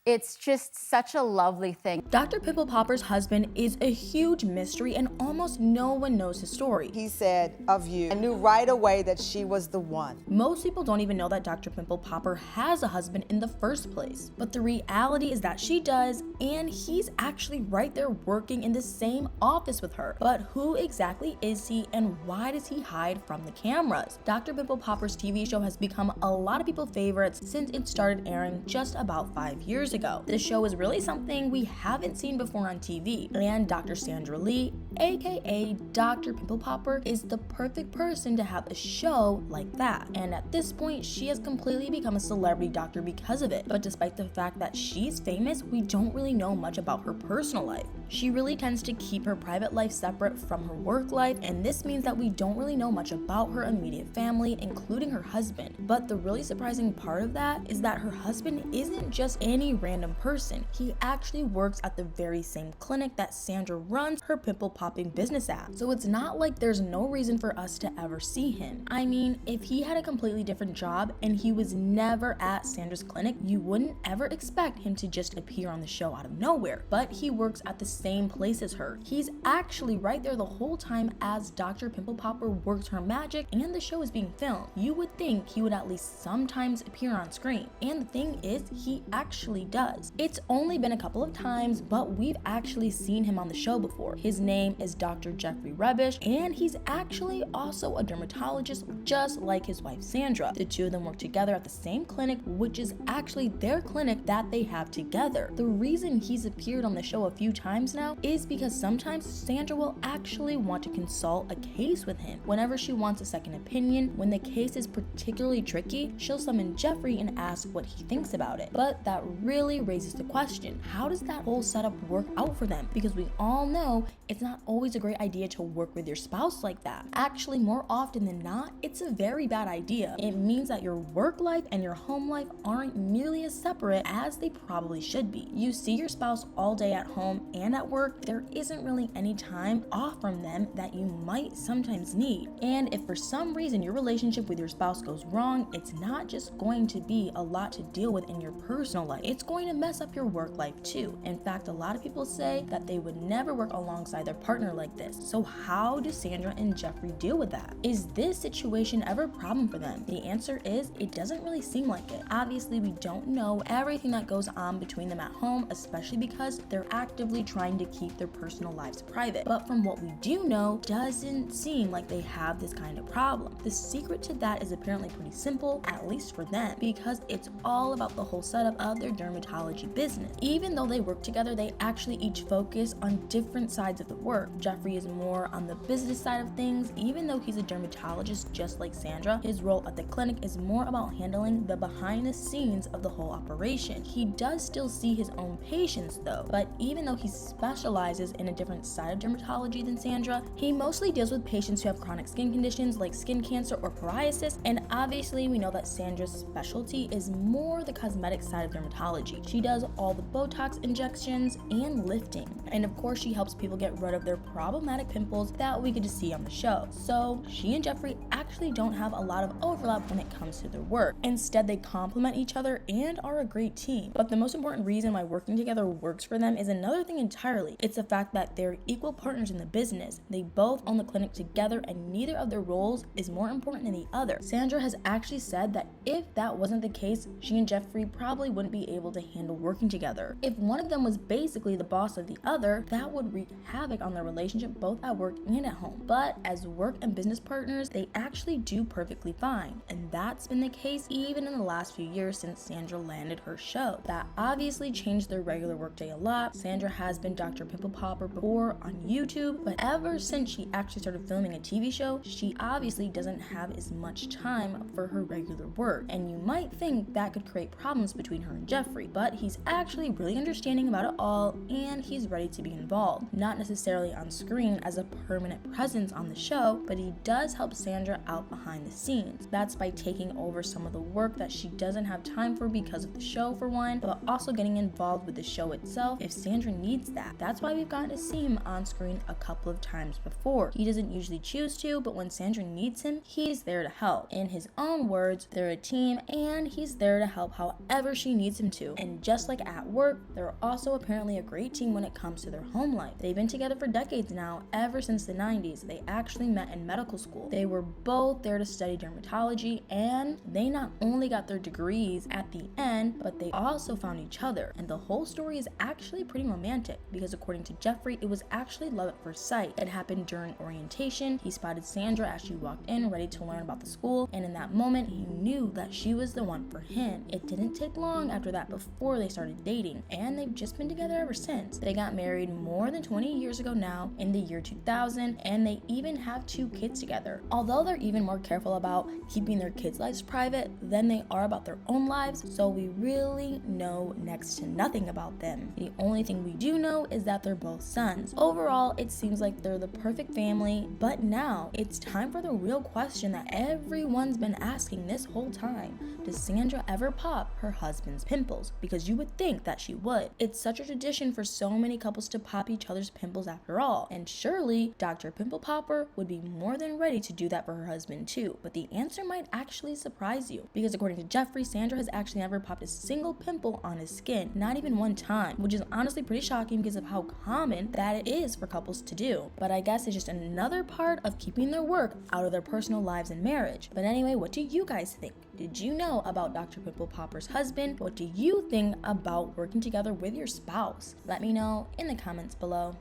It's just such a lovely thing. Dr. Pimple Popper's husband is a huge mystery and almost no one knows his story. He said of you, I knew right away that she was the one. Most people don't even know that Dr. Pimple Popper has a husband in the first place. But the reality is that she does, and he's actually right there working in the same office with her. But who exactly is he, and why does he hide from the cameras? Dr. Pimple Popper's TV show has become a lot of people's favorites since it started airing just about 5 years ago. This show is really something we haven't seen before on TV, and Dr. Sandra Lee, aka Dr. Pimple Popper, is the perfect person to have a show like that. And at this point, she has completely become a celebrity doctor because of it. But despite the fact that she's famous, we don't really know much about her personal life. She really tends to keep her private life separate from her work life, and this means that we don't really know much about her immediate family, including her husband. But the really surprising part of that is that her husband isn't just any random person. He actually works at the very same clinic that Sandra runs her pimple popping business at. So it's not like there's no reason for us to ever see him. I mean, if he had a completely different job and he was never at Sandra's clinic, you wouldn't ever expect him to just appear on the show out of nowhere. But he works at the same place as her. He's actually right there the whole time as Dr. Pimple Popper works her magic and the show is being filmed. You would think he would at least sometimes appear on screen. And the thing is, he actually does. It's only been a couple of times, but we've actually seen him on the show before. His name is Dr. Jeffrey Rebish, and he's actually also a dermatologist just like his wife Sandra. The two of them work together at the same clinic, which is actually their clinic that they have together. The reason he's appeared on the show a few times now is because sometimes Sandra will actually want to consult a case with him. Whenever she wants a second opinion, when the case is particularly tricky, she'll summon Jeffrey and ask what he thinks about it. But that really raises the question, how does that whole setup work out for them? Because we all know it's not always a great idea to work with your spouse like that. Actually, more often than not, it's a very bad idea. It means that your work life and your home life aren't nearly as separate as they probably should be. You see your spouse all day at home and at work. There isn't really any time off from them that you might sometimes need. And if for some reason your relationship with your spouse goes wrong, it's not just going to be a lot to deal with in your personal life. It's going to mess up your work life too. In fact, a lot of people say that they would never work alongside their partner like this. So how do Sandra and Jeffrey deal with that? Is this situation ever a problem for them? The answer is it doesn't really seem like it. Obviously, we don't know everything that goes on between them at home, especially because they're actively trying to keep their personal lives private. But from what we do know, doesn't seem like they have this kind of problem. The secret to that is apparently pretty simple, at least for them, because it's all about the whole setup of their dermatology business. Even though they work together, they actually each focus on different sides of the work. Jeffrey is more on the business side of things. Even though he's a dermatologist just like Sandra, his role at the clinic is more about handling the behind the scenes of the whole operation. He does still see his own patients though, but even though he specializes in a different side of dermatology than Sandra, he mostly deals with patients who have chronic skin conditions like skin cancer or psoriasis, and obviously we know that Sandra's specialty is more the cosmetic side of dermatology. She does all the Botox injections and lifting, and of course she helps people get rid of their problematic pimples that we get to see on the show. So she and Jeffrey actually don't have a lot of overlap when it comes to their work. Instead, they complement each other and are a great team. But the most important reason why working together works for them is another thing entirely. It's the fact that they're equal partners in the business. They both own the clinic together, and neither of their roles is more important than the other. Sandra has actually said that if that wasn't the case, she and Jeffrey probably wouldn't be able to handle working together. If one of them was basically the boss of the other, that would wreak havoc on their relationship both at work and at home. But as work and business partners, they actually do perfectly fine. And that's been the case even in the last few years since Sandra landed her show. That obviously changed their regular workday a lot. Sandra has been Dr. Pimple Popper before on YouTube, but ever since she actually started filming a TV show, she obviously doesn't have as much time for her regular work. And you might think that could create problems between her and Jeffrey, but he's actually really understanding about it all, and he's ready to be involved. Not necessarily on screen as a permanent presence on the show, but he does help Sandra out behind the scenes. That's by taking over some of the work that she doesn't have time for because of the show for one, but also getting involved with the show itself if Sandra needs that. That's why we've gotten to see him on screen a couple of times before. He doesn't usually choose to, but when Sandra needs him, he's there to help. In his own words, they're a team, and he's there to help however she needs him to. too. And just like at work, they're also apparently a great team when it comes to their home life. They've been together for decades now, ever since the 90s. They actually met in medical school. They were both there to study dermatology, and they not only got their degrees at the end, but they also found each other. And the whole story is actually pretty romantic because according to Jeffrey, it was actually love at first sight. It happened during orientation. He spotted Sandra as she walked in, ready to learn about the school, and in that moment, he knew that she was the one for him. It didn't take long after that before they started dating, and they've just been together ever since. They got married more than 20 years ago now, in the year 2000, and they even have 2 kids together. Although they're even more careful about keeping their kids' lives private than they are about their own lives, so we really know next to nothing about them. The only thing we do know is that they're both sons. Overall, it seems like they're the perfect family, but now it's time for the real question that everyone's been asking this whole time. Does Sandra ever pop her husband's pimples? Because you would think that she would. It's such a tradition for so many couples to pop each other's pimples after all, and surely Dr. Pimple Popper would be more than ready to do that for her husband too. But the answer might actually surprise you, because according to Jeffrey, Sandra has actually never popped a single pimple on his skin, not even one time, which is honestly pretty shocking because of how common that it is for couples to do. But I guess it's just another part of keeping their work out of their personal lives and marriage. But anyway, what do you guys think? Did you know about Dr. Pimple Popper's husband? What do you think about working together with your spouse? Let me know in the comments below.